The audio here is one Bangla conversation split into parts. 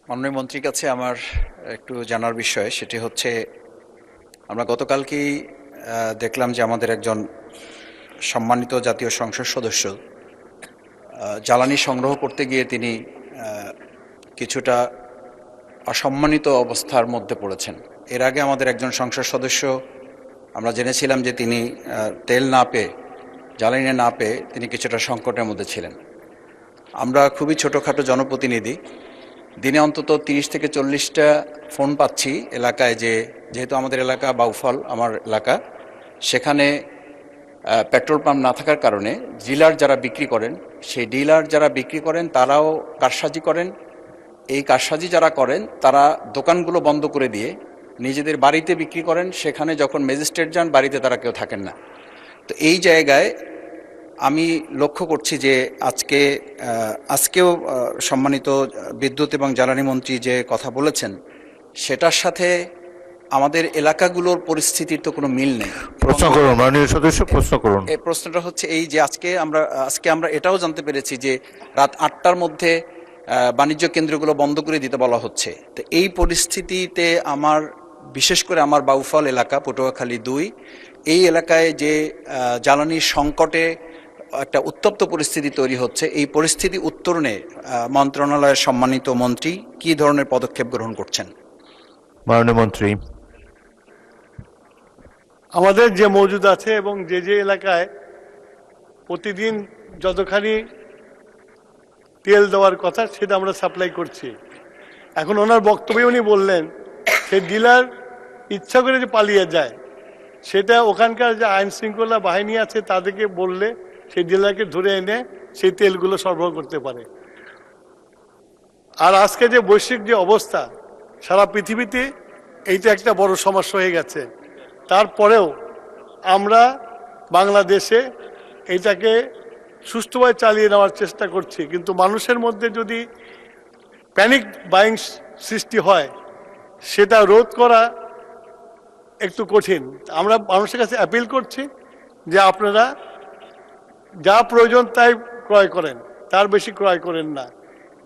মাননীয় মন্ত্রীর কাছে আমার একটু জানার বিষয়, সেটি হচ্ছে আমরা গতকালকেই দেখলাম যে আমাদের একজন সম্মানিত জাতীয় সংসদ সদস্য জ্বালানি সংগ্রহ করতে গিয়ে তিনি কিছুটা অসম্মানিত অবস্থার মধ্যে পড়েছেন। এর আগে আমাদের একজন সংসদ সদস্য আমরা জেনেছিলাম যে তিনি তেল না পেয়ে, জ্বালানি না পেয়ে তিনি কিছুটা সংকটের মধ্যে ছিলেন। আমরা খুবই ছোটোখাটো জনপ্রতিনিধি, দিনে অন্তত 30 থেকে 40টা ফোন পাচ্ছি এলাকায়, যেহেতু আমাদের এলাকা বাউফল আমার এলাকা, সেখানে পেট্রোল পাম্প না থাকার কারণে ডিলার যারা বিক্রি করেন, সেই ডিলার যারা বিক্রি করেন তারাও কারসাজি করেন। এই কারসাজি যারা করেন তারা দোকানগুলো বন্ধ করে দিয়ে নিজেদের বাড়িতে বিক্রি করেন। সেখানে যখন ম্যাজিস্ট্রেট যান, বাড়িতে তারা কেউ থাকেন না। তো এই জায়গায় আমি লক্ষ্য করছি যে আজকেও সম্মানিত বিদ্যুৎ এবং জ্বালানি মন্ত্রী যে কথা বলেছেন, সেটার সাথে আমাদের এলাকাগুলোর পরিস্থিতির তো কোনো মিল নেই। প্রশ্ন করুন মাননীয় সদস্য, প্রশ্ন করুন। এই প্রশ্নটা হচ্ছে এই যে আজকে আমরা এটাও জানতে পেরেছি যে রাত 8টার মধ্যে বাণিজ্য কেন্দ্রগুলো বন্ধ করে দিতে বলা হচ্ছে। তো এই পরিস্থিতিতে বিশেষ করে আমার বাউফল এলাকা, পটুয়াখালী 2, এই এলাকায় যে জ্বালানির সংকটে একটা উত্তপ্ত পরিস্থিতি তৈরি হচ্ছে, এই পরিস্থিতি উত্তরণে মন্ত্রণালয়ের সম্মানিত মন্ত্রী কি ধরনের পদক্ষেপ গ্রহণ করছেন? মাননীয় মন্ত্রী। আমাদের যে মজুদ আছে এবং যে এলাকায় প্রতিদিন যতখানি তেল দেওয়ার কথা সেটা আমরা সাপ্লাই করছি। এখন ওনার বক্তব্যে উনি বললেন সেই ডিলার ইচ্ছা করে যে পালিয়ে যায়, সেটা ওখানকার যে আইন শৃঙ্খলা বাহিনী আছে তাদেরকে বললে সেই ডিলারকে ধরে এনে সেই তেলগুলো সরবরাহ করতে পারে। আর আজকে যে বৈশ্বিক যে অবস্থা, সারা পৃথিবীতে এইটা একটা বড় সমস্যা হয়ে গেছে। তারপরেও আমরা বাংলাদেশে এইটাকে সুষ্ঠুভাবে চালিয়ে নেওয়ার চেষ্টা করছি, কিন্তু মানুষের মধ্যে যদি প্যানিক বাইং সৃষ্টি হয় সেটা রোধ করা একটু কঠিন। আমরা মানুষের কাছে অ্যাপিল করছি যে আপনারা যা প্রয়োজন তাই ক্রয় করেন, তার বেশি ক্রয় করেন না।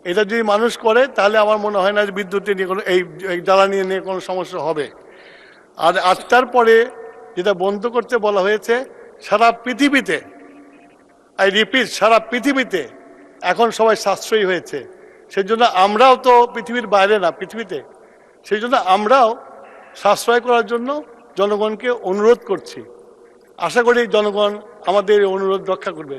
এটা যদি মানুষ করে তাহলে আমার মনে হয় না যে বিদ্যুতের নিয়ে কোনো এই জ্বালানি নিয়ে কোনো সমস্যা হবে। আর 8টার পরে যেটা বন্ধ করতে বলা হয়েছে, সারা পৃথিবীতে, আই রিপিট, সারা পৃথিবীতে এখন সবাই সাশ্রয়ী হয়েছে। সেজন্য আমরাও তো পৃথিবীর বাইরে না, পৃথিবীতে, সেই জন্য আমরাও সাশ্রয় করার জন্য জনগণকে অনুরোধ করছি। আশা করি জনগণ আমাদের অনুরোধ রক্ষা করবে।